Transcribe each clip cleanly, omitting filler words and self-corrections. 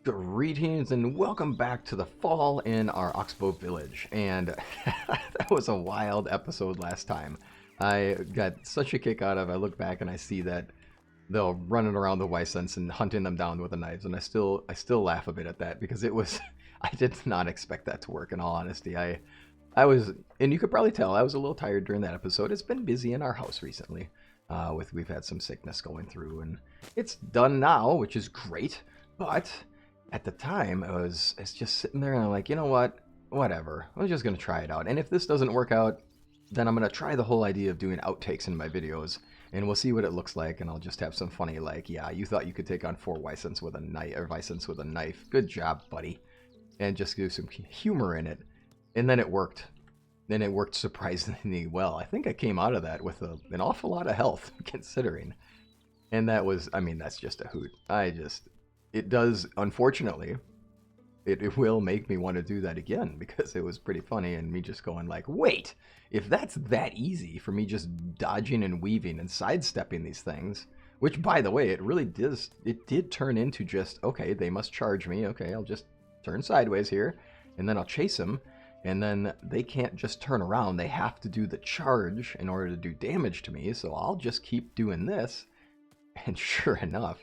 Greetings and welcome back to the fall in our Oxbow village. And that was a wild episode last time. I got such a kick out of it. I look back and I see that they're running around the Wysons and hunting them down with the knives, and I still laugh a bit at that because it was I did not expect that to work. In all honesty, I was, and you could probably tell I was a little tired during that episode. It's been busy in our house recently. We've had some sickness going through, and it's done now, which is great. But at the time, it's just sitting there, and I'm like, you know what? Whatever. I'm just gonna try it out. And if this doesn't work out, then I'm gonna try the whole idea of doing outtakes in my videos, and we'll see what it looks like. And I'll just have some funny, like, yeah, you thought you could take on 4 Wysons with a knife, or Wysons with a knife. Good job, buddy. And just do some humor in it. And then it worked. Then it worked surprisingly well. I think I came out of that with an awful lot of health, considering. And that was, I mean, that's just a hoot. It does, unfortunately, it will make me want to do that again because it was pretty funny, and me just going like, wait, if that's that easy for me just dodging and weaving and sidestepping these things, which, by the way, it did turn into just, okay, they must charge me. Okay, I'll just turn sideways here, and then I'll chase them. And then they can't just turn around. They have to do the charge in order to do damage to me. So I'll just keep doing this. And sure enough,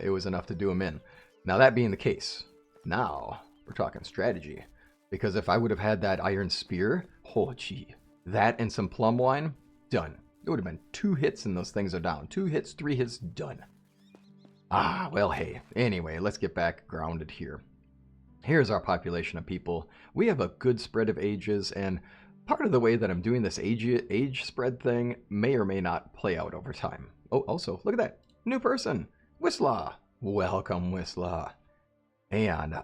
it was enough to do them in. Now, that being the case, now we're talking strategy. Because if I would have had that iron spear, oh gee, that and some plum wine, done. It would have been 2 hits and those things are down. 2 hits, 3 hits, done. Ah, well, hey. Anyway, let's get back grounded here. Here's our population of people. We have a good spread of ages, and part of the way that I'm doing this age spread thing may or may not play out over time. Oh, also, look at that. New person. Whistler. Welcome, Whistler. And,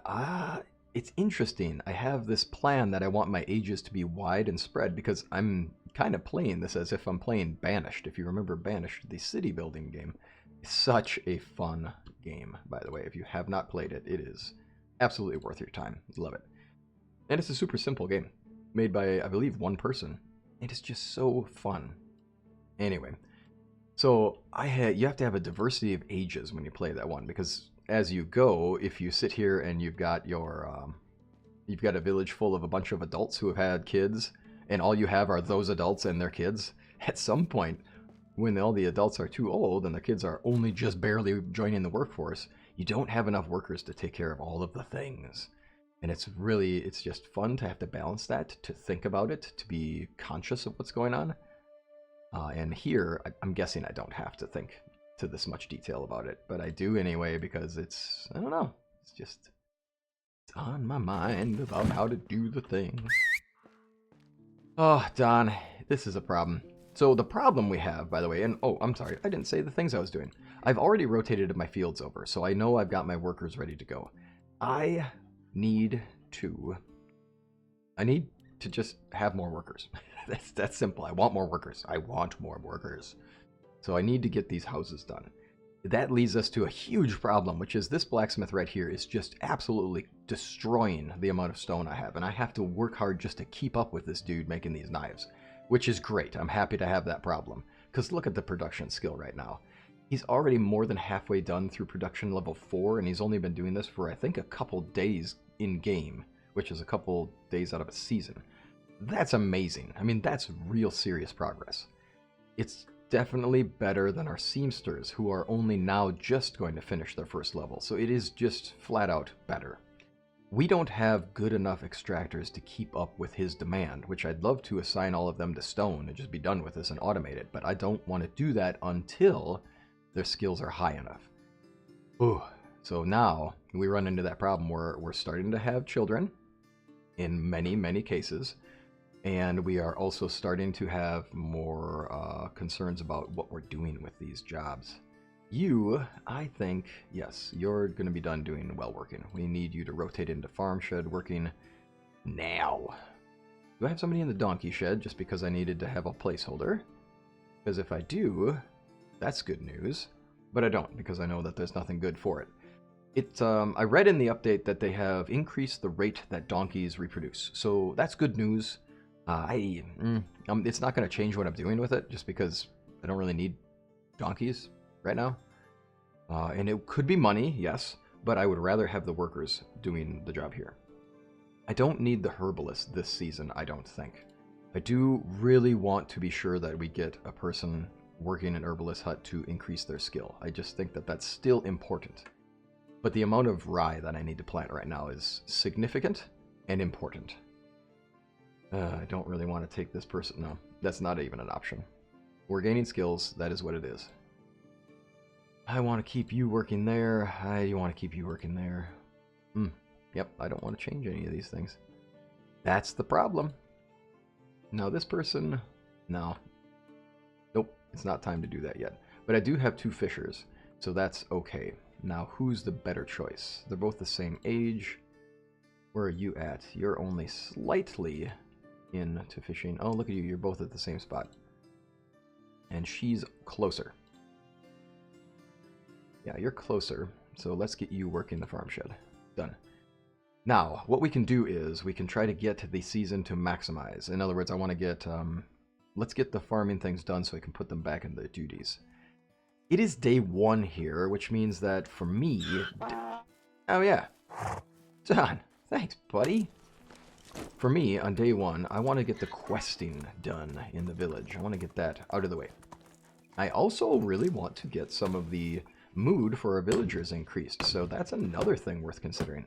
it's interesting. I have this plan that I want my ages to be wide and spread because I'm kind of playing this as if I'm playing Banished. If you remember Banished, the city building game. Such a fun game, by the way. If you have not played it, it is absolutely worth your time. Love it. And it's a super simple game made by, I believe, 1 person. It is just so fun. Anyway, so you have to have a diversity of ages when you play that one, because as you go, if you sit here and you've got a village full of a bunch of adults who have had kids, and all you have are those adults and their kids, at some point, when all the adults are too old and the kids are only just barely joining the workforce, you don't have enough workers to take care of all of the things. And it's just fun to have to balance that, to think about it, to be conscious of what's going on. And here, I'm guessing I don't have to think to this much detail about it, but I do anyway because I don't know, it's on my mind about how to do the things. Oh, Don, this is a problem. So the problem we have, by the way, and oh, I'm sorry, I didn't say the things I was doing. I've already rotated my fields over, so I know I've got my workers ready to go. I need to just have more workers. That's simple. I want more workers. I want more workers. So I need to get these houses done. That leads us to a huge problem, which is this blacksmith right here is just absolutely destroying the amount of stone I have, and I have to work hard just to keep up with this dude making these knives. Which is great. I'm happy to have that problem. Because look at the production skill right now. He's already more than halfway done through production level 4, and he's only been doing this for, I think, a couple days in-game, which is a couple days out of a season. That's amazing. I mean, that's real serious progress. It's definitely better than our seamsters, who are only now just going to finish their first level, so it is just flat out better. We don't have good enough extractors to keep up with his demand, which I'd love to assign all of them to stone and just be done with this and automate it, but I don't want to do that until their skills are high enough. Ooh. So now we run into that problem where we're starting to have children in many, many cases, and we are also starting to have more concerns about what we're doing with these jobs. You, I think, yes, you're going to be done doing well working. We need you to rotate into farm shed working now. Do I have somebody in the donkey shed just because I needed to have a placeholder? Because if I do, that's good news. But I don't, because I know that there's nothing good for it. I read in the update that they have increased the rate that donkeys reproduce. So that's good news. It's not going to change what I'm doing with it, just because I don't really need donkeys right now. And it could be money, yes, but I would rather have the workers doing the job here. I don't need the herbalist this season, I don't think. I do really want to be sure that we get a person working in herbalist hut to increase their skill. I just think that that's still important. But the amount of rye that I need to plant right now is significant and important. I don't really want to take this person. No, that's not even an option. We're gaining skills. That is what it is. I want to keep you working there. I want to keep you working there. Yep, I don't want to change any of these things. That's the problem. Now this person... No. Nope, it's not time to do that yet. But I do have 2 fishers, so that's okay. Now, who's the better choice? They're both the same age. Where are you at? You're only slightly into fishing. Oh, look at you. You're both at the same spot. And she's closer. Yeah, you're closer. So let's get you working the farm shed. Done. Now, what we can do is we can try to get the season to maximize. In other words, I want to get... let's get the farming things done so I can put them back in the duties. It is day 1 here, which means that for me... Oh, yeah. John, thanks, buddy. For me, on day 1, I want to get the questing done in the village. I want to get that out of the way. I also really want to get some of the mood for our villagers increased, so that's another thing worth considering.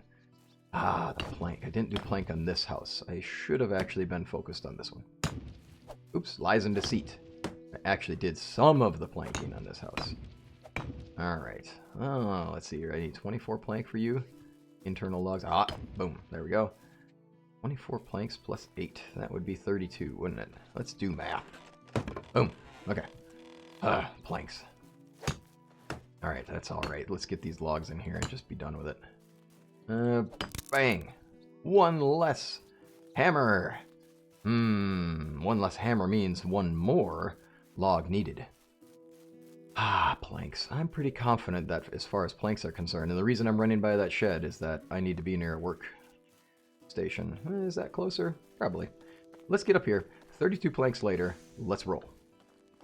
Ah, the plank. I didn't do plank on this house. I should have actually been focused on this one. Oops, lies and deceit. I actually did some of the planking on this house. Alright. Oh, let's see here. I need 24 plank for you. Internal logs. Ah, boom. There we go. 24 planks plus 8. That would be 32, wouldn't it? Let's do math. Boom. Okay. Planks. Alright, that's alright. Let's get these logs in here and just be done with it. Bang. 1 less hammer. One less hammer means 1 more log needed. Ah, planks. I'm pretty confident that as far as planks are concerned, and the reason I'm running by that shed is that I need to be near a work station. Is that closer? Probably. Let's get up here. 32 planks later. Let's roll.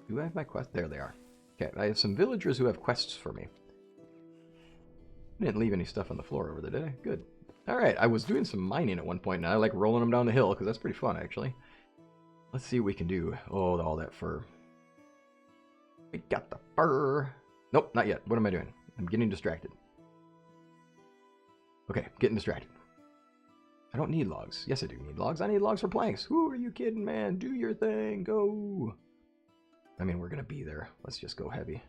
Do I have my quest? There they are. Okay, I have some villagers who have quests for me. I didn't leave any stuff on the floor over there, did I? Good. Alright, I was doing some mining at one point, and I like rolling them down the hill, because that's pretty fun, actually. Let's see what we can do. Oh, all that fur. We got the fur. Nope, not yet. What am I doing? I'm getting distracted. Okay, getting distracted. I don't need logs. Yes, I do need logs. I need logs for planks. Who are you kidding, man? Do your thing. Go. I mean, we're going to be there. Let's just go heavy.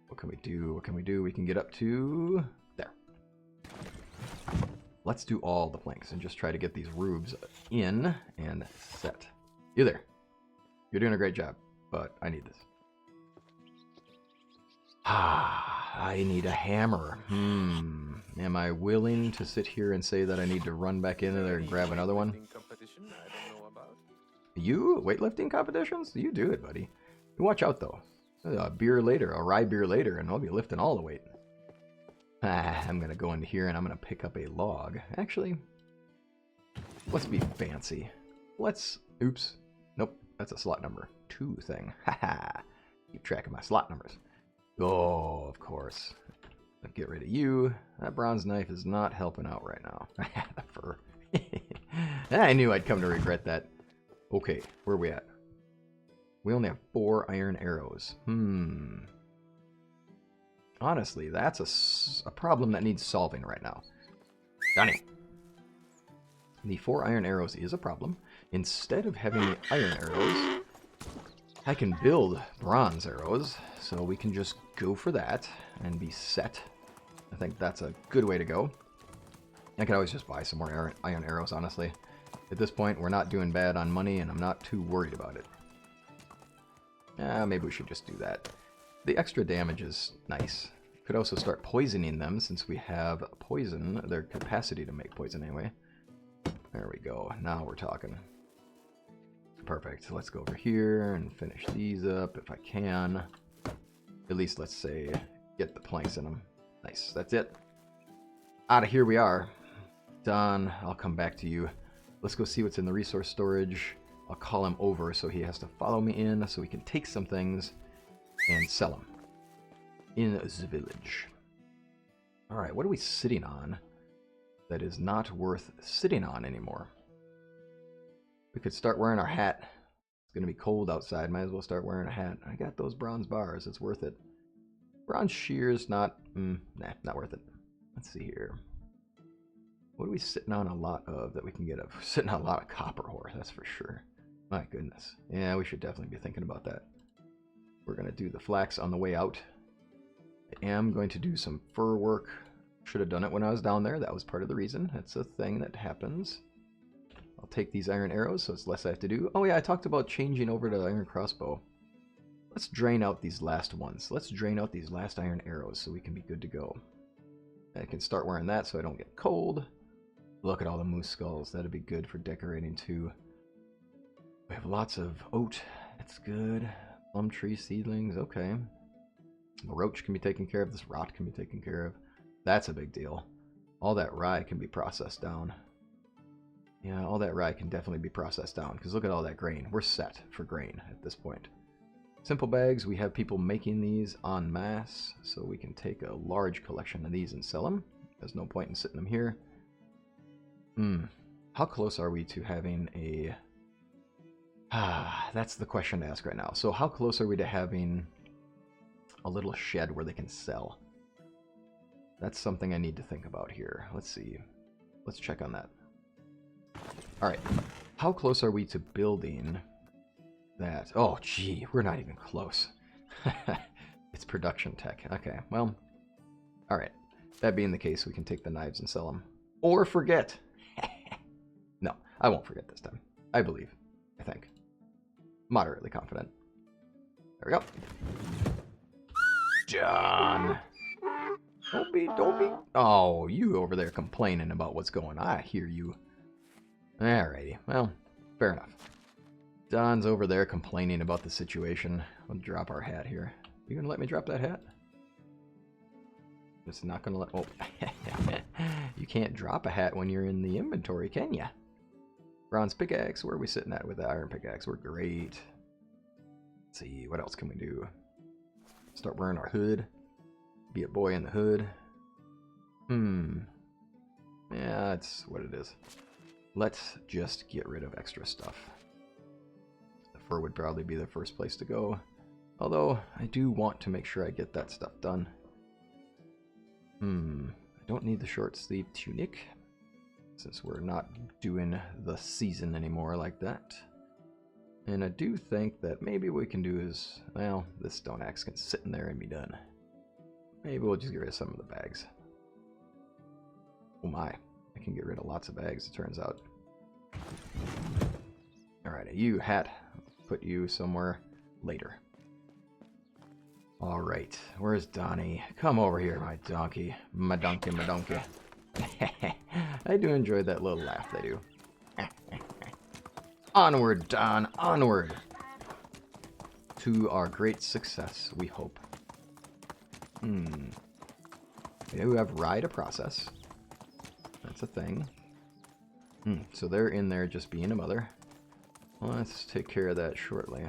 What can we do? What can we do? We can get up to there. Let's do all the planks and just try to get these roofs in and set. You there. You're doing a great job, but I need this. Ah, I need a hammer. Am I willing to sit here and say that I need to run back into there and grab another one? You? Weightlifting competitions? You do it, buddy. You watch out, though. A beer later, a rye beer later, and I'll be lifting all the weight. I'm going to go into here and I'm going to pick up a log. Actually, let's be fancy. Let's... Oops. Nope, that's a slot number 2 thing. Haha. Keep track of my slot numbers. Oh, of course. Get rid of you. That bronze knife is not helping out right now. The fur. I knew I'd come to regret that. Okay, where are we at? We only have 4 iron arrows. Honestly, that's a problem that needs solving right now. Johnny. The 4 iron arrows is a problem. Instead of having the iron arrows, I can build bronze arrows. So we can just go for that and be set. I think that's a good way to go. I could always just buy some more iron arrows, honestly. At this point, we're not doing bad on money, and I'm not too worried about it. Maybe we should just do that. The extra damage is nice. Could also start poisoning them, since we have poison, their capacity to make poison anyway. There we go. Now we're talking. Perfect. Let's go over here and finish these up if I can. At least, let's say, get the planks in them. Nice. That's it. Out of here we are. Done. I'll come back to you. Let's go see what's in the resource storage. I'll call him over so he has to follow me in so we can take some things and sell them in the village. Alright, what are we sitting on that is not worth sitting on anymore? We could start wearing our hat. It's going to be cold outside. Might as well start wearing a hat. I got those bronze bars. It's worth it. Bronze shears, not... nah, not worth it. Let's see here. What are we sitting on a lot of that we can get of? We're sitting on a lot of copper ore, that's for sure. My goodness. Yeah, we should definitely be thinking about that. We're going to do the flax on the way out. I am going to do some fur work. Should have done it when I was down there. That was part of the reason. That's a thing that happens. I'll take these iron arrows, so it's less I have to do. Oh yeah, I talked about changing over to the iron crossbow. Let's drain out these last ones. Let's drain out these last iron arrows so we can be good to go. I can start wearing that so I don't get cold. Look at all the moose skulls. That'd be good for decorating too. We have lots of oat. That's good. Plum tree seedlings. Okay. The roach can be taken care of. This rot can be taken care of. That's a big deal. All that rye can be processed down. Yeah, all that rye can definitely be processed down, because look at all that grain. We're set for grain at this point. Simple bags, we have people making these en masse, so we can take a large collection of these and sell them. There's no point in sitting them here. How close are we to having a... that's the question to ask right now. So how close are we to having a little shed where they can sell? That's something I need to think about here. Let's see. Let's check on that. Alright. How close are we to building that? Oh, gee. We're not even close. It's production tech. Okay, well. Alright. That being the case, we can take the knives and sell them. Or forget. No, I won't forget this time. I believe. I think. Moderately confident. There we go. John. Don't be. Oh, you over there complaining about what's going on. I hear you. Alrighty. Well, fair enough. Don's over there complaining about the situation. I'll drop our hat here. You gonna let me drop that hat? It's not gonna let... Oh. You can't drop a hat when you're in the inventory, can ya? Bronze pickaxe. Where are we sitting at with the iron pickaxe? We're great. Let's see. What else can we do? Start wearing our hood. Be a boy in the hood. Yeah, that's what it is. Let's just get rid of extra stuff. The fur would probably be the first place to go. Although, I do want to make sure I get that stuff done. I don't need the short sleeve tunic, since we're not doing the season anymore like that. And I do think that maybe what we can do is, well, this stone axe can sit in there and be done. Maybe we'll just get rid of some of the bags. Oh my, I can get rid of lots of bags, it turns out. Alright, you hat, put you somewhere later. Alright, where's Donnie? Come over here, my donkey. My donkey, my donkey. I do enjoy that little laugh they do. Onward, Don, onward! To our great success, we hope. Yeah, we have rye to process. That's a thing. So they're in there just being a mother. Well, let's take care of that shortly.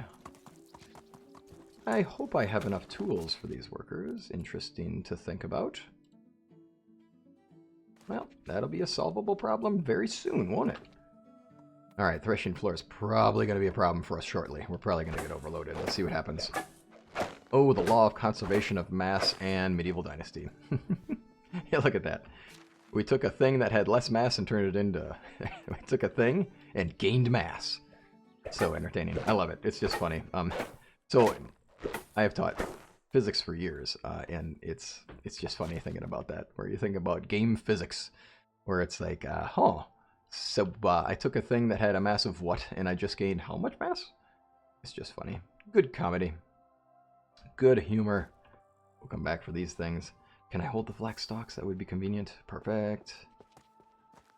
I hope I have enough tools for these workers. Interesting to think about. Well, that'll be a solvable problem very soon, won't it? Alright, threshing floor is probably going to be a problem for us shortly. We're probably going to get overloaded. Let's see what happens. Oh, the law of conservation of mass and medieval dynasty. Yeah, look at that. We took a thing that had less mass and turned it into... we took a thing and gained mass. So entertaining. I love it. It's just funny. So I have taught physics for years, and it's just funny thinking about that, where you think about game physics, where it's like, so I took a thing that had a mass of what, and I just gained how much mass? It's just funny. Good comedy. Good humor. We'll come back for these things. Can I hold the flax stalks? That would be convenient. Perfect.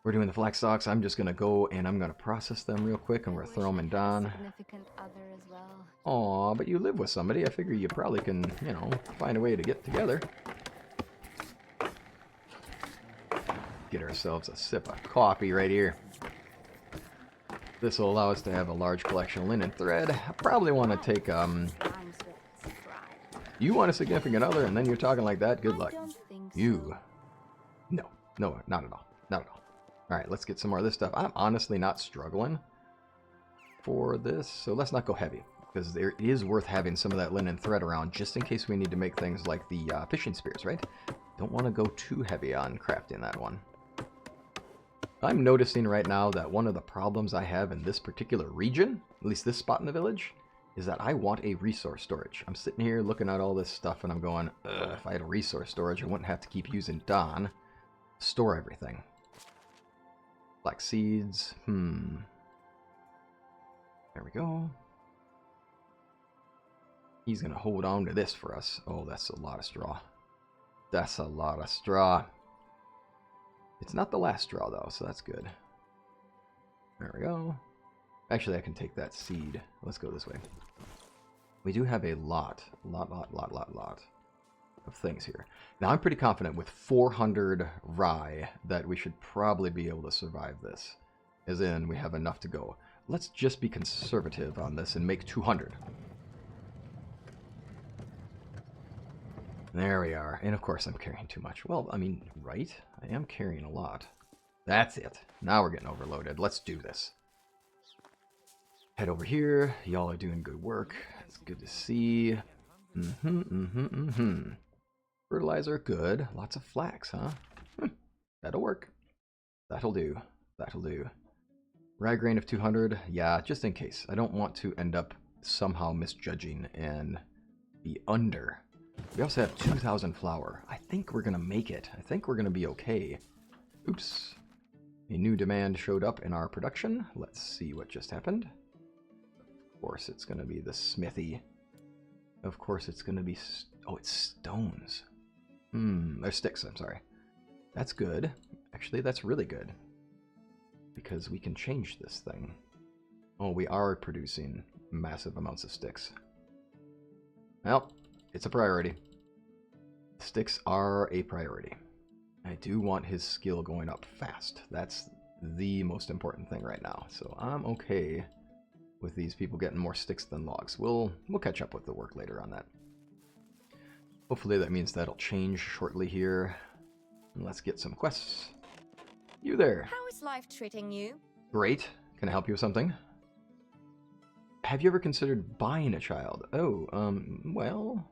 We're doing the flax stalks. I'm just going to go and I'm going to process them real quick, and we're going to throw them in Don. Aw, but you live with somebody. I figure you probably can, you know, find a way to get together. Get ourselves a sip of coffee right here. This will allow us to have a large collection of linen thread. I probably want to take, you want a significant other and then you're talking like that? Good luck. You No, no, not at all. Not at all. All right, let's get some more of this stuff. I'm honestly not struggling for this, so let's not go heavy, because there is worth having some of that linen thread around just in case we need to make things like the fishing spears, right? Don't want to go too heavy on crafting that one. I'm noticing right now that one of the problems I have in this particular region, at least this spot in the village, is that I want a resource storage. I'm sitting here looking at all this stuff and I'm going, if I had a resource storage, I wouldn't have to keep using Don to store everything. Black seeds, There we go. He's going to hold on to this for us. Oh, that's a lot of straw. That's a lot of straw. It's not the last straw, though, so that's good. There we go. Actually, I can take that seed. Let's go this way. We do have a lot of things here. Now, I'm pretty confident with 400 rye that we should probably be able to survive this. As in, we have enough to go. Let's just be conservative on this and make 200. There we are. And of course I'm carrying too much. Well, I mean, right? I am carrying a lot. That's it. Now we're getting overloaded. Let's do this. Head over here. Y'all are doing good work. It's good to see. Fertilizer, good. Lots of flax, huh? That'll work. That'll do. That'll do. Rye grain of 200. Yeah, just in case. I don't want to end up somehow misjudging and be under. We also have 2,000 flour. I think we're going to make it. I think we're going to be okay. Oops. A new demand showed up in our production. Let's see what just happened. Of course, it's going to be the smithy. Of course, it's going to be... Oh, it's stones. They're sticks, I'm sorry. That's good. Actually, that's really good. Because we can change this thing. Oh, we are producing massive amounts of sticks. Well... It's a priority. Sticks are a priority. I do want his skill going up fast. That's the most important thing right now. So I'm okay with these people getting more sticks than logs. We'll catch up with the work later on that. Hopefully that means that'll change shortly here. And let's get some quests. You there. How is life treating you? Great. Can I help you with something? Have you ever considered buying a child? Oh, well...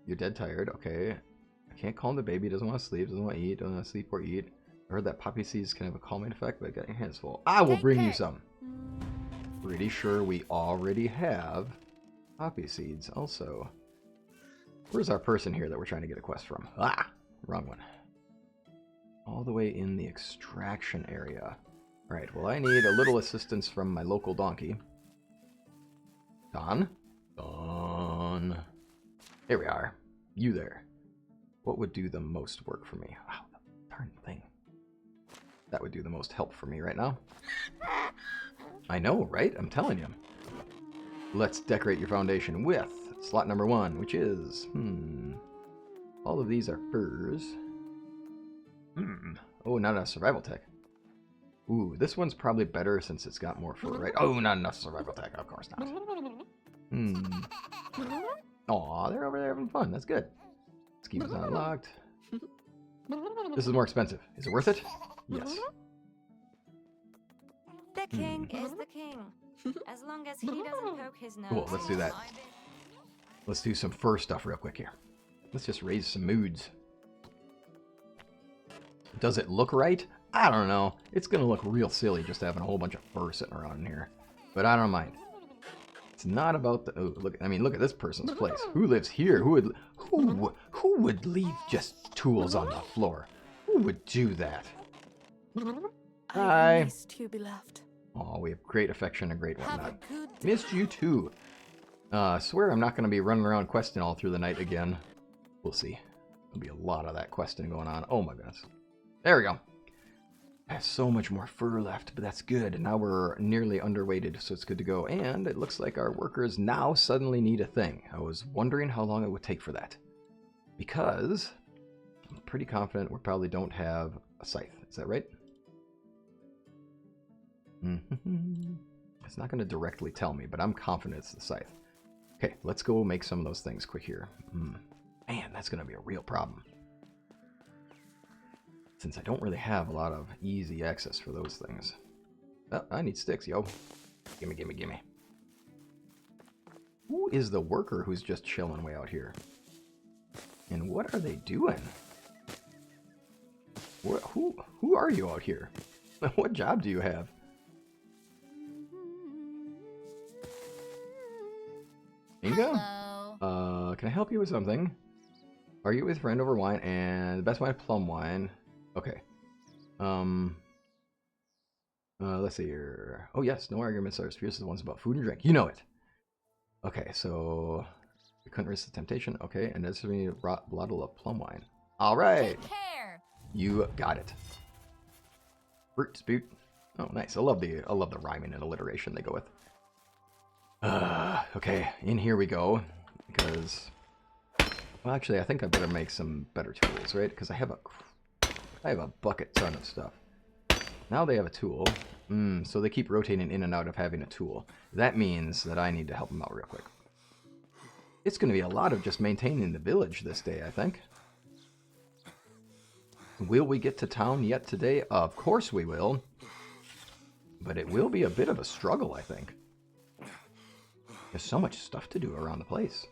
You're dead tired, okay. I can't calm the baby, doesn't want to sleep, doesn't want to eat, doesn't want to sleep or eat. I heard that poppy seeds can have a calming effect, but I got your hands full. I will bring you some. Pretty sure we already have poppy seeds also. Where's our person here that we're trying to get a quest from? Ah, wrong one. All the way in the extraction area. Alright, well I need a little assistance from my local donkey. Don? Don. Here we are. You there. What would do the most work for me? Wow, the darn thing. That would do the most help for me right now. I know, right? I'm telling you. Let's decorate your foundation with slot number 1, which is... All of these are furs. Oh, not enough survival tech. Ooh, this one's probably better since it's got more fur, right? Oh, not enough survival tech. Of course not. Aw, they're over there having fun. That's good. Let's keep this unlocked. This is more expensive. Is it worth it? Yes. The king is the king. As long as he doesn't poke his nose. Cool, let's do that. Let's do some fur stuff real quick here. Let's just raise some moods. Does it look right? I don't know. It's going to look real silly just having a whole bunch of fur sitting around in here. But I don't mind. It's not about the... Oh, look, I mean, look at this person's place. Who lives here? Who would leave just tools on the floor? Who would do that? Hi. I missed you, beloved. Oh, we have great affection and great whatnot. Have a good day. Missed you too. Swear I'm not going to be running around questing all through the night again. We'll see. There'll be a lot of that questing going on. Oh my goodness. There we go. I have so much more fur left, but that's good. Now we're nearly underweighted, so it's good to go. And it looks like our workers now suddenly need a thing. I was wondering how long it would take for that. Because I'm pretty confident we probably don't have a scythe. Is that right? It's not going to directly tell me, but I'm confident it's the scythe. Okay, let's go make some of those things quick here. Man, that's going to be a real problem. since I don't really have a lot of easy access for those things. Oh, I need sticks, yo. Gimme, gimme, gimme. Who is the worker who's just chilling way out here? And what are they doing? Who are you out here? What job do you have? Inga? Hello. Can I help you with something? Are you with friend over wine? And the best wine, plum wine. Okay. Let's see here. Oh yes, no arguments are as fierce as the ones about food and drink. You know it. Okay, so you couldn't resist the temptation. Okay, and this is a bottle of plum wine. All right. Take care. You got it. Fruit dispute. Oh, nice. I love the rhyming and alliteration they go with. Okay, in here we go. Because, well, actually, I think I better make some better tools, right? Because I have a bucket ton of stuff. Now they have a tool. So they keep rotating in and out of having a tool. That means that I need to help them out real quick. It's going to be a lot of just maintaining the village this day, I think. Will we get to town yet today? Of course we will. But it will be a bit of a struggle, I think. There's so much stuff to do around the place.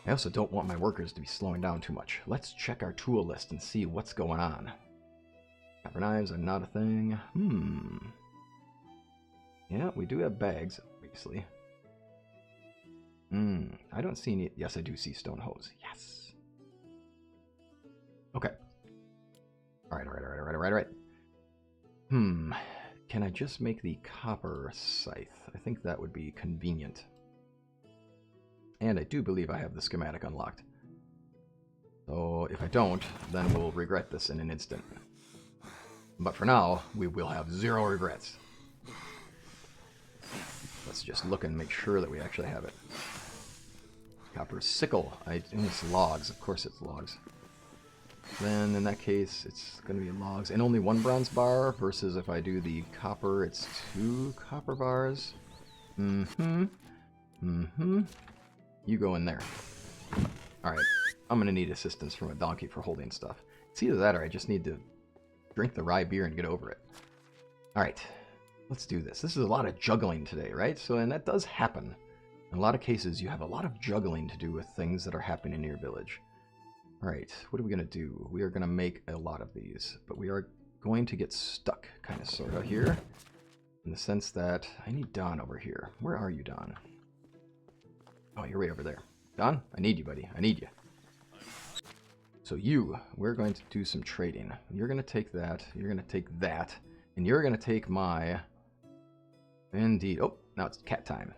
I also don't want my workers to be slowing down too much. Let's check our tool list and see what's going on. Copper knives are not a thing. Yeah, we do have bags, obviously. I don't see any... Yes, I do see stone hose. Yes. Okay. Alright. Can I just make the copper scythe? I think that would be convenient. And I do believe I have the schematic unlocked. So if I don't, then we'll regret this in an instant. But for now, we will have 0 regrets. Let's just look and make sure that we actually have it. Copper sickle. It's logs. Of course it's logs. Then in that case, it's going to be logs. And only 1 bronze bar versus if I do the copper, it's 2 copper bars. You go in there. Alright. I'm going to need assistance from a donkey for holding stuff. It's either that or I just need to drink the rye beer and get over it. Alright. Let's do this. This is a lot of juggling today, right? And that does happen. In a lot of cases, you have a lot of juggling to do with things that are happening in your village. Alright, what are we going to do? We are going to make a lot of these, but we are going to get stuck, kind of, sort of, here. In the sense that I need Don over here. Where are you, Don? Oh, you're right over there. Don, I need you, buddy. I need you. So we're going to do some trading. You're going to take that, you're going to take that, and you're going to take my... Indeed. Oh, now it's cat time.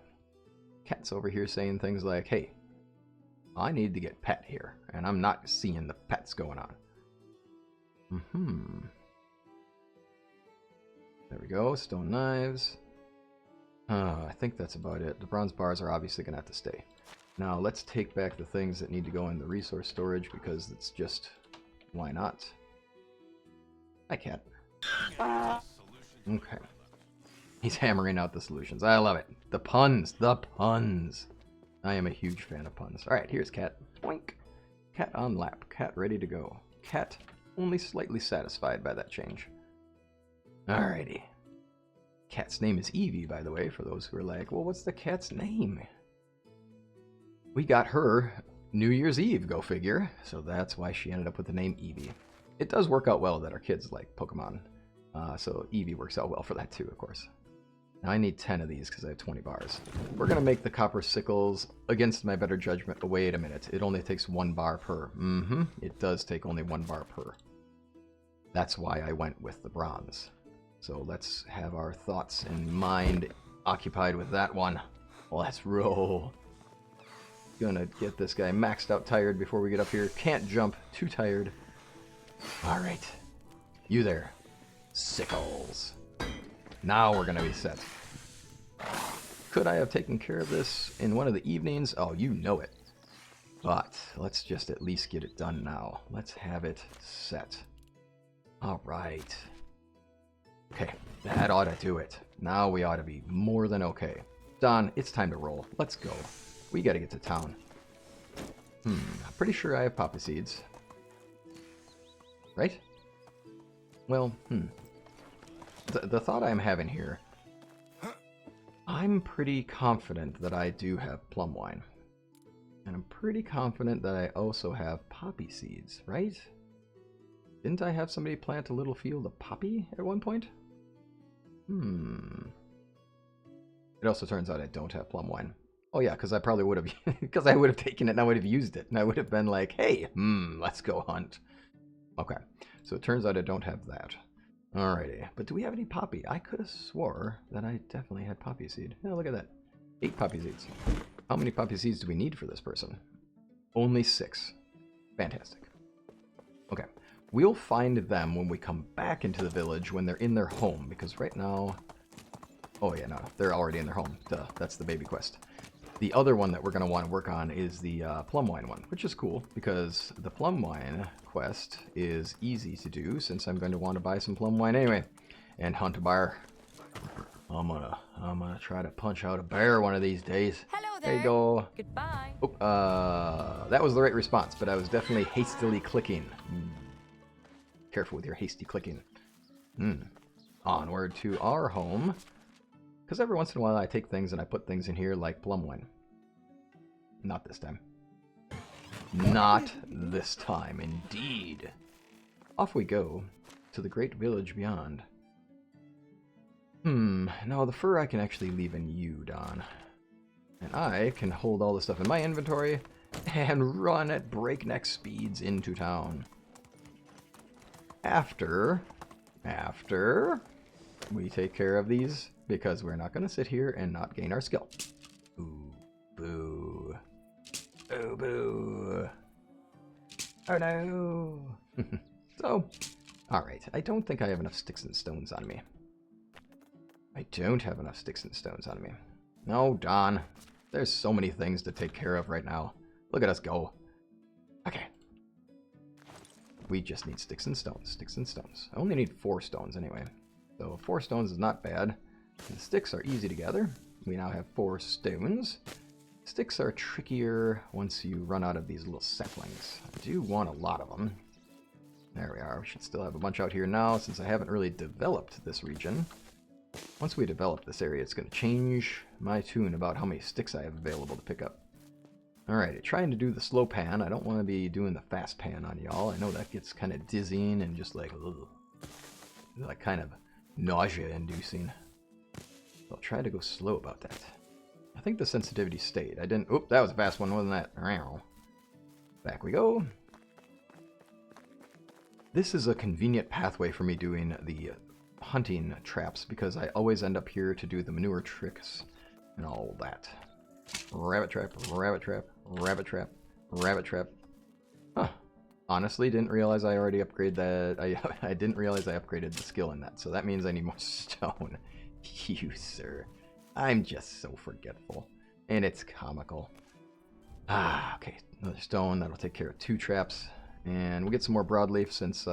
Cat's over here saying things like, hey, I need to get pet here, and I'm not seeing the pets going on. There we go, stone knives. I think that's about it. The bronze bars are obviously going to have to stay. Now, let's take back the things that need to go in the resource storage, because it's just, why not? Hi, cat. Okay. He's hammering out the solutions. I love it. The puns. The puns. I am a huge fan of puns. Alright, here's cat. Boink. Cat on lap. Cat ready to go. Cat only slightly satisfied by that change. Alrighty. Cat's name is Evie, by the way, for those who are like, well, what's the cat's name? We got her New Year's Eve, go figure. So that's why she ended up with the name Evie. It does work out well that our kids like Pokemon. So Evie works out well for that too, of course. Now I need 10 of these because I have 20 bars. We're going to make the copper sickles against my better judgment. Oh, wait a minute. It only takes 1 bar per. It does take only 1 bar per. That's why I went with the bronze. So let's have our thoughts and mind occupied with that one. Let's roll. Gonna get this guy maxed out tired before we get up here. Can't jump. Too tired. Alright. You there. Sickles. Now we're gonna be set. Could I have taken care of this in one of the evenings? Oh, you know it. But let's just at least get it done now. Let's have it set. Alright. Okay, that ought to do it. Now we ought to be more than okay. Don, it's time to roll. Let's go. We gotta get to town. I'm pretty sure I have poppy seeds. Right? Well, the thought I'm having here, I'm pretty confident that I do have plum wine. And I'm pretty confident that I also have poppy seeds, right? Didn't I have somebody plant a little field of poppy at one point? It also turns out I don't have plum wine. Oh yeah, because I probably would have, because I would have taken it and I would have used it. And I would have been like, hey, let's go hunt. Okay, so it turns out I don't have that. Alrighty, but do we have any poppy? I could have swore that I definitely had poppy seed. Yeah, look at that. 8 poppy seeds. How many poppy seeds do we need for this person? Only 6. Fantastic. Okay, we'll find them when we come back into the village when they're in their home, because right now... Oh yeah, no, they're already in their home. Duh, that's the baby quest. The other one that we're going to want to work on is the plum wine one, which is cool, because the plum wine quest is easy to do, since I'm going to want to buy some plum wine anyway, and hunt a bear. I'm gonna try to punch out a bear one of these days. Hello there. There you go. Goodbye. Oh, that was the right response, but I was definitely hastily clicking. Careful with your hasty clicking. Onward to our home. Because every once in a while I take things and I put things in here like plum wine. Not this time. Not this time, indeed. Off we go to the great village beyond. No, the fur I can actually leave in you, Don. And I can hold all the stuff in my inventory and run at breakneck speeds into town. After we take care of these, because we're not going to sit here and not gain our skill. Ooh, boo. Oh, boo. Oh, no. So, alright, I don't think I have enough sticks and stones on me. I don't have enough sticks and stones on me. No, Don. There's so many things to take care of right now. Look at us go. Okay. We just need sticks and stones. Sticks and stones. I only need 4 stones anyway. So 4 stones is not bad. And the sticks are easy to gather. We now have 4 stones. Sticks are trickier once you run out of these little saplings. I do want a lot of them. There we are. We should still have a bunch out here now since I haven't really developed this region. Once we develop this area, it's going to change my tune about how many sticks I have available to pick up. Alright, trying to do the slow pan. I don't want to be doing the fast pan on y'all. I know that gets kind of dizzying and just like, ugh, like kind of nausea-inducing. So I'll try to go slow about that. I think the sensitivity stayed. I didn't... Oop, that was a fast one, wasn't that? Back we go. This is a convenient pathway for me doing the hunting traps, because I always end up here to do the manure tricks and all that. Rabbit trap, rabbit trap, rabbit trap, rabbit trap. Huh. Honestly, didn't realize I already upgraded that. I didn't realize I upgraded the skill in that, so that means I need more stone. You, sir. I'm just so forgetful. And it's comical. Okay. Another stone. That'll take care of 2 traps. And we'll get some more broadleaf since,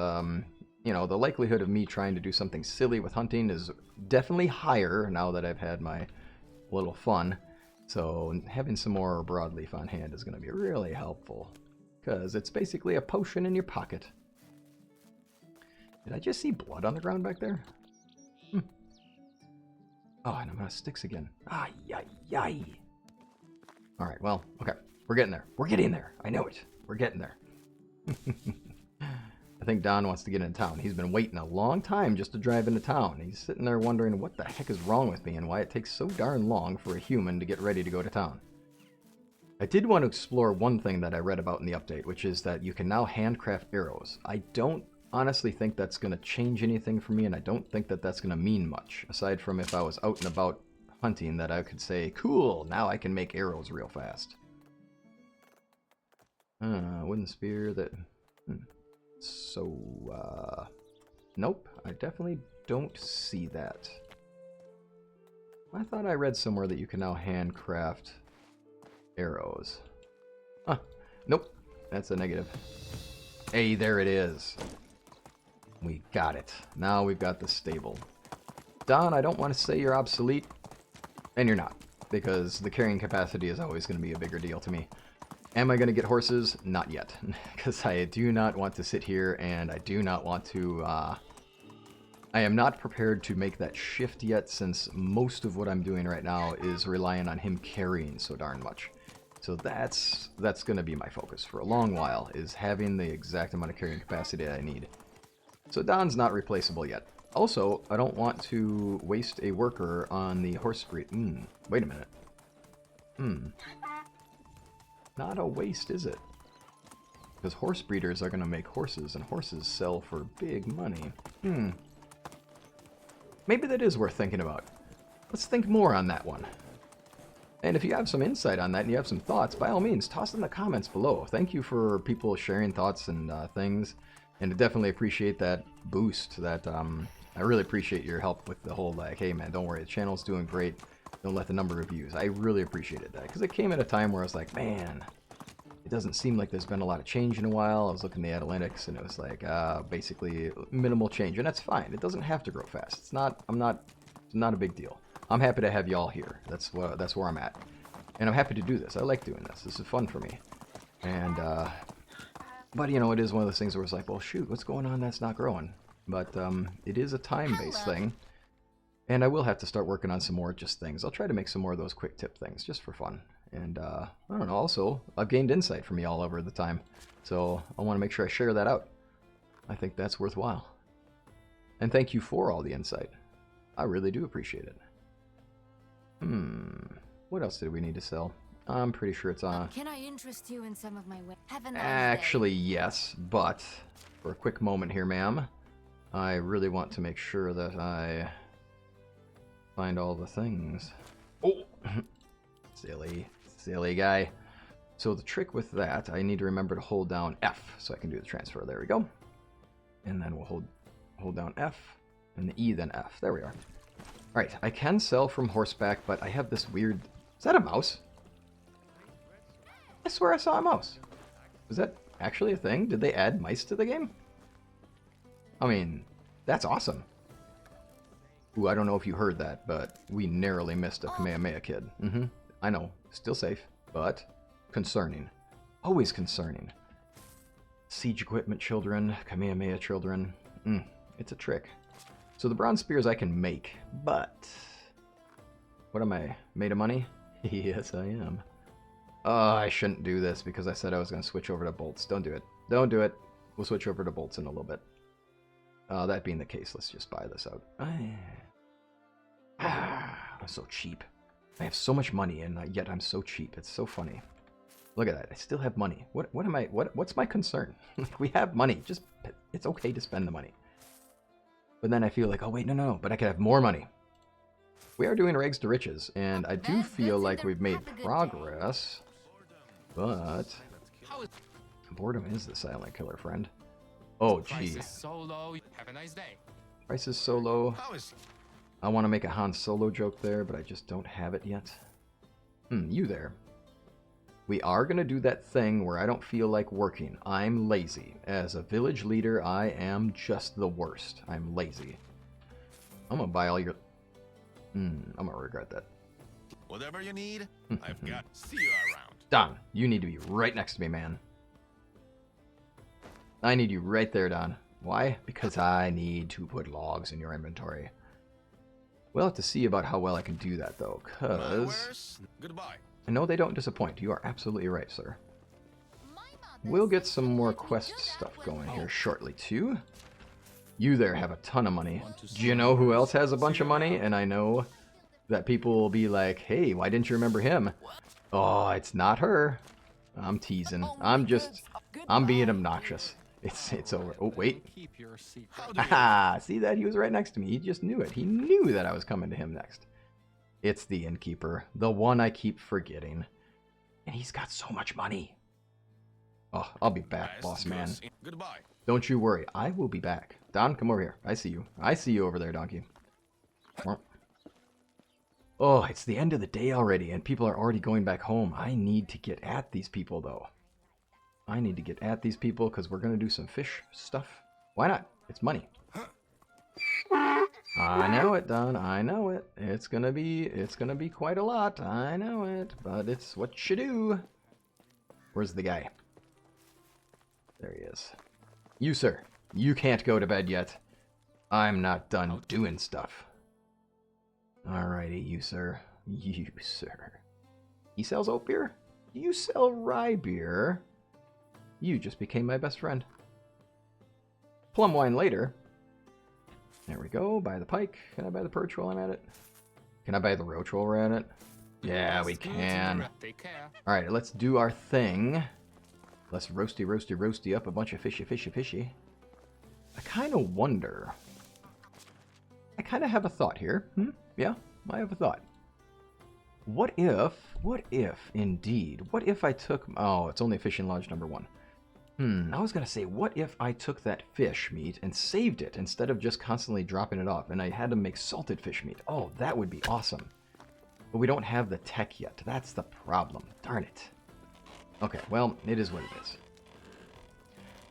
you know, the likelihood of me trying to do something silly with hunting is definitely higher now that I've had my little fun. So having some more broadleaf on hand is going to be really helpful. Because it's basically a potion in your pocket. Did I just see blood on the ground back there? Oh, and I'm out of sticks again. Ay. Alright, well, okay. We're getting there. We're getting there. I know it. We're getting there. I think Don wants to get into town. He's been waiting a long time just to drive into town. He's sitting there wondering what the heck is wrong with me and why it takes so darn long for a human to get ready to go to town. I did want to explore one thing that I read about in the update, which is that you can now handcraft arrows. I don't honestly think that's going to change anything for me, and I don't think that that's going to mean much, aside from if I was out and about hunting that I could say, cool, now I can make arrows real fast. Wooden spear that... So, nope, I definitely don't see that. I thought I read somewhere that you can now handcraft arrows. Huh, nope, that's a negative. Hey, there it is. We got it. Now we've got the stable. Don, I don't want to say you're obsolete, and you're not, because the carrying capacity is always going to be a bigger deal to me. Am I going to get horses? Not yet, because I do not want to sit here, and I do not want to I am not prepared to make that shift yet, since most of what I'm doing right now is relying on him carrying so darn much. So that's going to be my focus for a long while, is having the exact amount of carrying capacity I need. So Don's not replaceable yet. Also, I don't want to waste a worker on the horse breed. Wait a minute. Not a waste, is it? Because horse breeders are going to make horses, and horses sell for big money. Maybe that is worth thinking about. Let's think more on that one. And if you have some insight on that and you have some thoughts, by all means, toss in the comments below. Thank you for people sharing thoughts and things. And I definitely appreciate that boost. I really appreciate your help with the whole, like, hey man, don't worry, the channel's doing great. Don't let the number of views. I really appreciated that. Because it came at a time where I was like, man, it doesn't seem like there's been a lot of change in a while. I was looking at the analytics and it was like, basically minimal change. And that's fine. It doesn't have to grow fast. It's not a big deal. I'm happy to have y'all here. That's where I'm at. And I'm happy to do this. I like doing this. This is fun for me. And, but you know, it is one of those things where it's like, well, shoot, what's going on that's not growing? But it is a time-based thing. And I will have to start working on some more just things. I'll try to make some more of those quick tip things just for fun. And I don't know, also, I've gained insight from y'all over the time. So I want to make sure I share that out. I think that's worthwhile. And thank you for all the insight. I really do appreciate it. What else did we need to sell? I'm pretty sure it's on. Can I interest you in some of my Have a nice Actually, yes, but for a quick moment here, ma'am, I really want to make sure that I find all the things. Oh, silly guy. So the trick with that, I need to remember to hold down F so I can do the transfer. There we go. And then we'll hold down F and the E, then F. There we are. All right, I can sell from horseback, but I have this weird. Is that a mouse? I swear I saw a mouse. Was that actually a thing? Did they add mice to the game? I mean, that's awesome. Ooh, I don't know if you heard that, but we narrowly missed a Kamehameha kid. I know, still safe, but concerning. Always concerning. Siege equipment children, Kamehameha children. It's a trick. So the bronze spears I can make, but what am I? Made of money? Yes, I am. Oh, I shouldn't do this because I said I was going to switch over to bolts. Don't do it. Don't do it. We'll switch over to bolts in a little bit. That being the case, let's just buy this out. I'm so cheap. I have so much money, and yet I'm so cheap. It's so funny. Look at that. I still have money. What's my concern? We have money. Just, it's okay to spend the money. But then I feel like, oh wait, no, but I could have more money. We are doing rags to riches, and I do feel like we've made progress. But boredom is the silent killer, friend. Oh, gee. Price is so low. Have a nice day. Price is so low. I want to make a Han Solo joke there, but I just don't have it yet. You there. We are going to do that thing where I don't feel like working. I'm lazy. As a village leader, I am just the worst. I'm lazy. I'm going to buy all your... I'm going to regret that. Whatever you need, I've got. See you around. Don, you need to be right next to me, man. I need you right there, Don. Why? Because I need to put logs in your inventory. We'll have to see about how well I can do that, though, because... Goodbye. I know they don't disappoint. You are absolutely right, sir. We'll get some more quest stuff going here shortly, too. You there have a ton of money. Do you know who else has a bunch of money? And I know that people will be like, hey, why didn't you remember him? Oh, it's not her. I'm teasing. I'm being obnoxious. It's over. Oh, wait. Haha, see that? He was right next to me. He just knew it. He knew that I was coming to him next. It's the innkeeper. The one I keep forgetting. And he's got so much money. Oh, I'll be back, boss man. Goodbye. Don't you worry. I will be back. Don, come over here. I see you. I see you over there, donkey. Oh, it's the end of the day already, and people are already going back home. I need to get at these people, though. I need to get at these people because we're going to do some fish stuff. Why not? It's money. I know it, Don. I know it. It's gonna be quite a lot. I know it, but it's what you do. Where's the guy? There he is. You, sir. You can't go to bed yet. I'm not done doing stuff. Alrighty, you sir. You sir. He sells oat beer? You sell rye beer? You just became my best friend. Plum wine later. There we go. Buy the pike. Can I buy the perch while I'm at it? Can I buy the roach while we're at it? Yeah, we can. Take care. Alright, let's do our thing. Let's roasty up a bunch of fishy. I kind of wonder. I kind of have a thought here. Yeah, I have a thought. What if indeed, what if I took, oh, it's only fishing lodge number 1. I was going to say, what if I took that fish meat and saved it instead of just constantly dropping it off and I had to make salted fish meat? Oh, that would be awesome. But we don't have the tech yet. That's the problem. Darn it. Okay, well, it is what it is.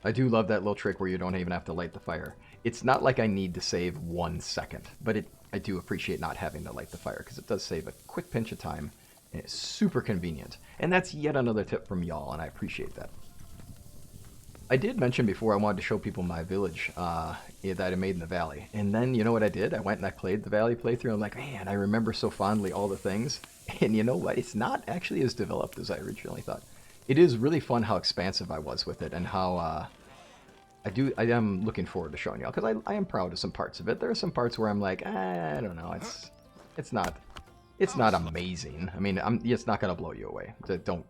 I do love that little trick where you don't even have to light the fire. It's not like I need to save 1 second, but I do appreciate not having to light the fire because it does save a quick pinch of time and it's super convenient. And that's yet another tip from y'all, and I appreciate that. I did mention before I wanted to show people my village that I made in the valley. And then, you know what I did? I went and I played the valley playthrough. I'm like, man, I remember so fondly all the things. And you know what? It's not actually as developed as I originally thought. It is really fun how expansive I was with it and how I am looking forward to showing y'all because I am proud of some parts of it. There are some parts where I'm like, I don't know, it's not amazing. I mean, it's not gonna blow you away. Don't.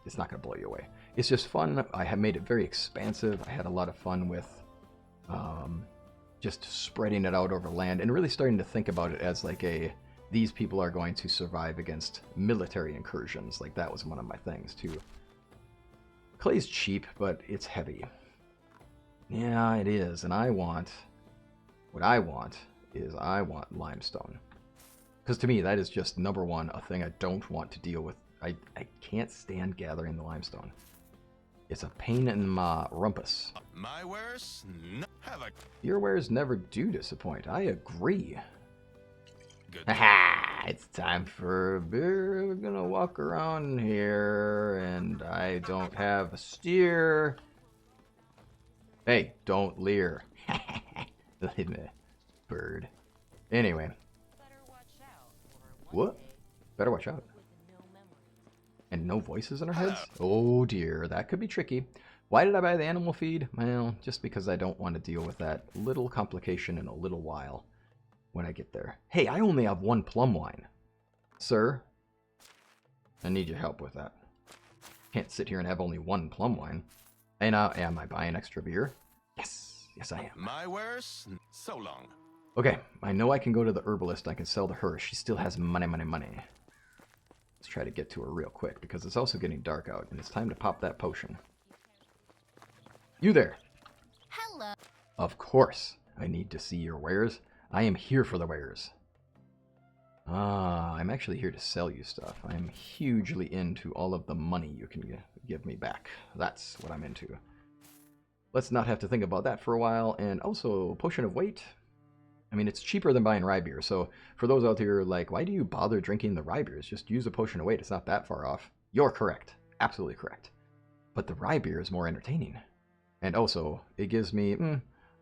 It's not gonna blow you away. It's just fun. I have made it very expansive. I had a lot of fun with just spreading it out over land and really starting to think about it as like these people are going to survive against military incursions. Like that was one of my things too. Clay's cheap, but it's heavy. Yeah, it is. And what I want is limestone. Because to me, that is just number one, a thing I don't want to deal with. I can't stand gathering the limestone. It's a pain in my rumpus. My wares have a Your wares never do disappoint. I agree. good. Haha! It's time for a beer. We're gonna walk around here, and I don't have a steer. Hey, don't leer. Bird. Anyway. What? Better watch out. And no voices in our heads? Oh dear, that could be tricky. Why did I buy the animal feed? Well, just because I don't want to deal with that little complication in a little while when I get there. Hey, I only have 1 plum wine. Sir, I need your help with that. Can't sit here and have only 1 plum wine. And am I buying extra beer? Yes, yes I am. My wares so long. Okay, I know I can go to the herbalist. I can sell to her. She still has money. Let's try to get to her real quick because it's also getting dark out and it's time to pop that potion. You there. Hello. Of course, I need to see your wares. I am here for the wares. I'm actually here to sell you stuff. I am hugely into all of the money you can give me back. That's what I'm into. Let's not have to think about that for a while. And also, potion of weight. I mean, it's cheaper than buying rye beer. So for those out there like, why do you bother drinking the rye beers? Just use a potion of weight. It's not that far off. You're correct. Absolutely correct. But the rye beer is more entertaining. And also, it gives me...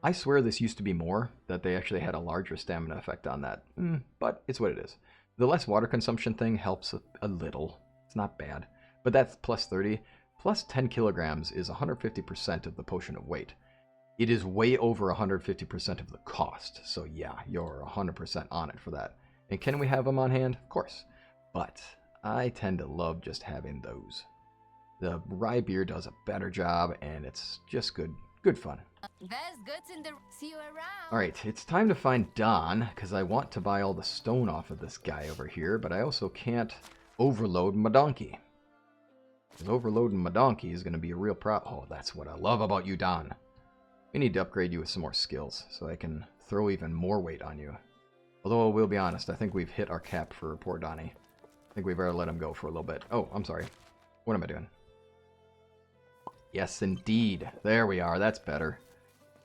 I swear this used to be more, that they actually had a larger stamina effect on that. But it's what it is. The less water consumption thing helps a little. It's not bad. But that's plus 30. Plus 10 kilograms is 150% of the potion of weight. It is way over 150% of the cost. So yeah, you're 100% on it for that. And can we have them on hand? Of course. But I tend to love just having those. The rye beer does a better job, and it's just good fun. There's goods in the... See you around. Alright, it's time to find Don, because I want to buy all the stone off of this guy over here, but I also can't overload my donkey. Because overloading my donkey is going to be a real problem. Oh, that's what I love about you, Don. We need to upgrade you with some more skills, so I can throw even more weight on you. Although, we'll be honest, I think we've hit our cap for poor Donnie. I think we better let him go for a little bit. Oh, I'm sorry. What am I doing? Yes, indeed. There we are. That's better.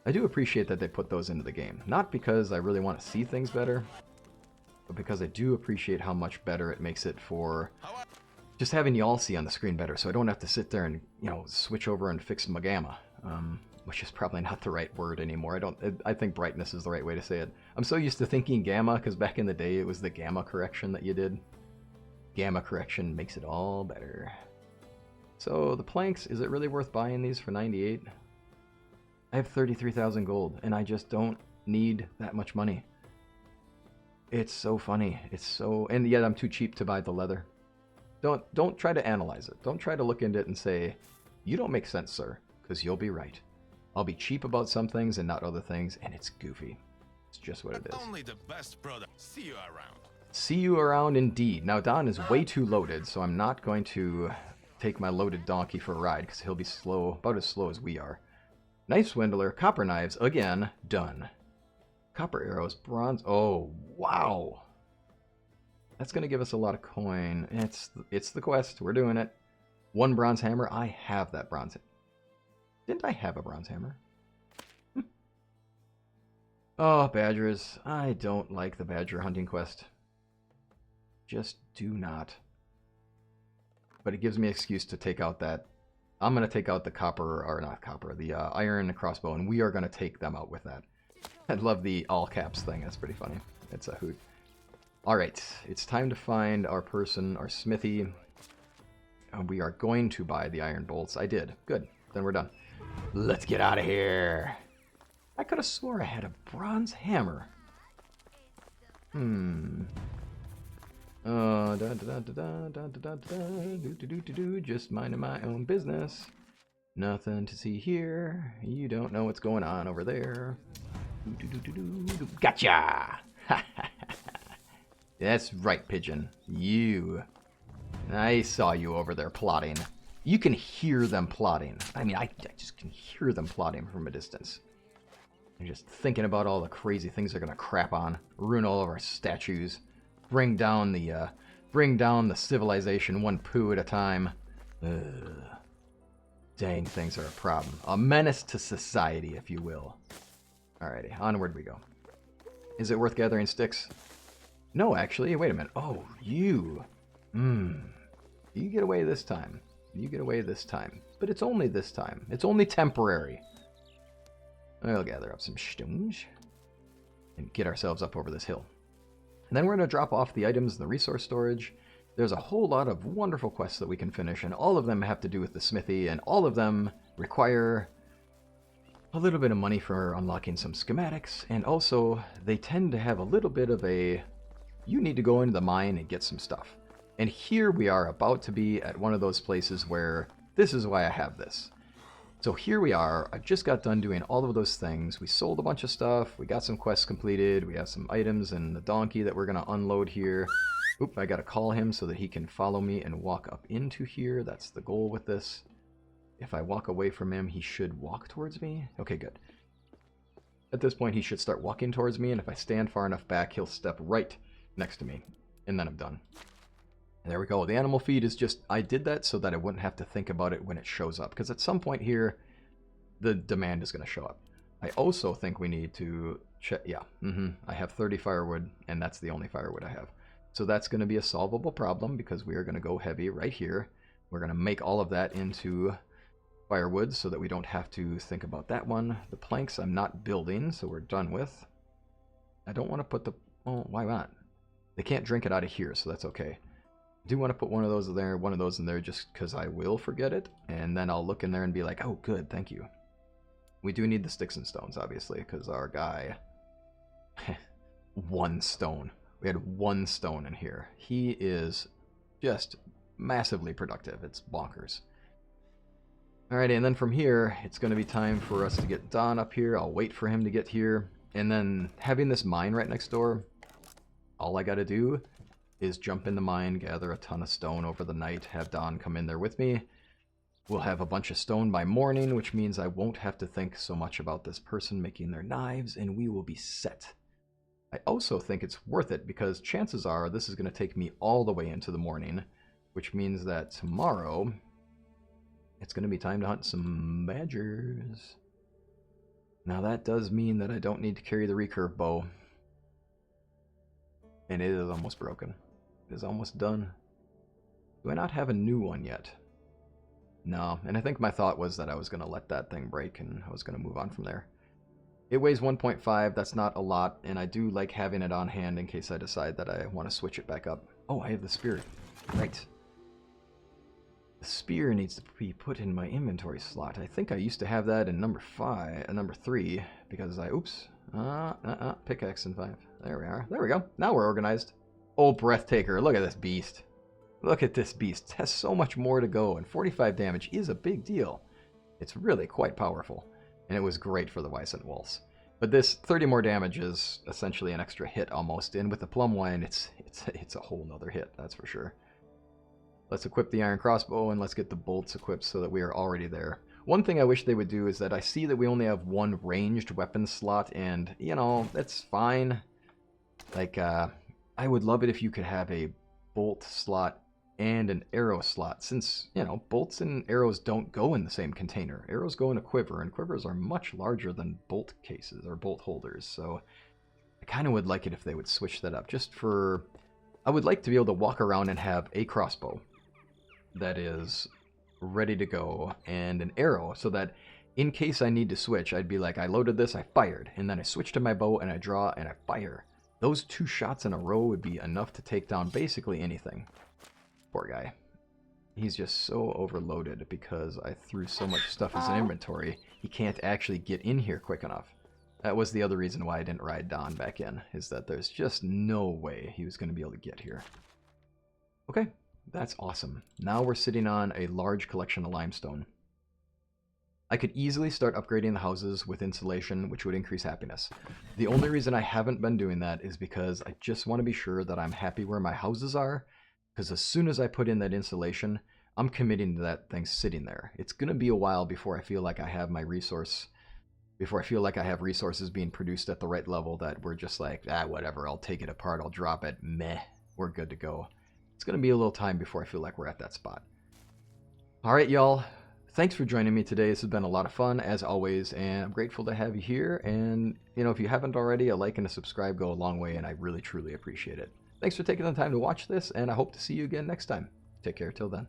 I do appreciate that they put those into the game. Not because I really want to see things better, but because I do appreciate how much better it makes it for just having y'all see on the screen better, so I don't have to sit there and, switch over and fix my gamma. which is probably not the right word anymore. I think brightness is the right way to say it. I'm so used to thinking gamma because back in the day it was the gamma correction that you did. Gamma correction makes it all better. So the planks, is it really worth buying these for 98? I have 33,000 gold and I just don't need that much money. It's so funny. It's so, and yet I'm too cheap to buy the leather. Don't try to analyze it. Don't try to look into it and say, you don't make sense, sir, because you'll be right. I'll be cheap about some things and not other things, and it's goofy. It's just what it is. Only the best product. See you around. See you around indeed. Now, Don is way too loaded, so I'm not going to take my loaded donkey for a ride, because he'll be slow, about as slow as we are. Knife swindler, copper knives, again, done. Copper arrows, bronze, oh, wow. That's going to give us a lot of coin. It's the quest. We're doing it. 1 bronze hammer. I have that bronze. Didn't I have a bronze hammer? Oh, badgers. I don't like the badger hunting quest. Just do not. But it gives me an excuse to take out that. I'm going to take out the copper, or not copper, the iron crossbow, and we are going to take them out with that. I love the all caps thing. That's pretty funny. It's a hoot. Alright, it's time to find our person, our smithy. We are going to buy the iron bolts. I did. Good. Then we're done. Let's get out of here. I could have swore I had a bronze hammer. Just minding my own business. Nothing to see here. You don't know what's going on over there. Gotcha! That's right, Pigeon. You. I saw you over there plotting. You can hear them plotting. I mean, I just can hear them plotting from a distance. They're just thinking about all the crazy things they're gonna crap on, ruin all of our statues, bring down the civilization one poo at a time. Ugh. Dang, things are a problem. A menace to society, if you will. Alrighty, onward we go. Is it worth gathering sticks? No, actually. Wait a minute. Oh, you. You get away this time. You get away this time. But it's only this time. It's only temporary. I'll gather up some stones and get ourselves up over this hill. And then we're going to drop off the items in the resource storage. There's a whole lot of wonderful quests that we can finish, and all of them have to do with the smithy, and all of them require a little bit of money for unlocking some schematics, and also they tend to have a little bit of a, you need to go into the mine and get some stuff. And here we are about to be at one of those places where this is why I have this. So here we are. I just got done doing all of those things. We sold a bunch of stuff. We got some quests completed. We have some items and the donkey that we're going to unload here. Oop, I got to call him so that he can follow me and walk up into here. That's the goal with this. If I walk away from him, he should walk towards me. Okay, good. At this point, he should start walking towards me, and if I stand far enough back, he'll step right next to me. And then I'm done. There we go. The animal feed is just, I did that so that I wouldn't have to think about it when it shows up. Because at some point here, the demand is going to show up. I also think we need to check, yeah, I have 30 firewood, and that's the only firewood I have. So that's going to be a solvable problem because we are going to go heavy right here. We're going to make all of that into firewood so that we don't have to think about that one. The planks I'm not building, so we're done with. I don't want to put the, oh, why not? They can't drink it out of here, so that's okay. I do want to put one of those in there, one of those in there, just because I will forget it, and then I'll look in there and be like, oh, good, thank you. We do need the sticks and stones, obviously, because our guy... 1 stone. We had 1 stone in here. He is just massively productive. It's bonkers. Alrighty, and then from here, it's going to be time for us to get Don up here. I'll wait for him to get here. And then having this mine right next door, all I got to do is jump in the mine, gather a ton of stone over the night, have Don come in there with me. We'll have a bunch of stone by morning, which means I won't have to think so much about this person making their knives, and we will be set. I also think it's worth it because chances are this is going to take me all the way into the morning, which means that tomorrow it's going to be time to hunt some badgers. Now that does mean that I don't need to carry the recurve bow. And it is almost broken. It is almost done. Do I not have a new one yet? No, and I think my thought was that I was going to let that thing break and I was going to move on from there. It weighs 1.5, that's not a lot, and I do like having it on hand in case I decide that I want to switch it back up. Oh, I have the spear. Right. The spear needs to be put in my inventory slot. I think I used to have that in number 3, because oops. Pickaxe in 5. There we are. There we go. Now we're organized. Oh, Breathtaker, look at this beast. Look at this beast. It has so much more to go, and 45 damage is a big deal. It's really quite powerful, and it was great for the Weissant Waltz. But this 30 more damage is essentially an extra hit almost, and with the plum wine, it's a whole nother hit, that's for sure. Let's equip the iron crossbow, and let's get the bolts equipped so that we are already there. One thing I wish they would do is that I see that we only have one ranged weapon slot, and, you know, that's fine. Like, I would love it if you could have a bolt slot and an arrow slot, since, you know, bolts and arrows don't go in the same container. Arrows go in a quiver, and quivers are much larger than bolt cases, or bolt holders, so I kind of would like it if they would switch that up, just for... I would like to be able to walk around and have a crossbow that is ready to go, and an arrow, so that in case I need to switch, I'd be like, I loaded this, I fired, and then I switch to my bow, and I draw, and I fire. Those 2 shots in a row would be enough to take down basically anything. Poor guy. He's just so overloaded because I threw so much stuff as an inventory, he can't actually get in here quick enough. That was the other reason why I didn't ride Don back in, is that there's just no way he was going to be able to get here. Okay, that's awesome. Now we're sitting on a large collection of limestone. I could easily start upgrading the houses with insulation, which would increase happiness. The only reason I haven't been doing that is because I just want to be sure that I'm happy where my houses are, because as soon as I put in that insulation, I'm committing to that thing sitting there. It's going to be a while before I feel like I have my resources being produced at the right level that we're just like, whatever, I'll take it apart, I'll drop it, meh, we're good to go. It's going to be a little time before I feel like we're at that spot. Alright, y'all. Thanks for joining me today. This has been a lot of fun, as always, and I'm grateful to have you here. And, you know, if you haven't already, a like and a subscribe go a long way, and I really, truly appreciate it. Thanks for taking the time to watch this, and I hope to see you again next time. Take care till then.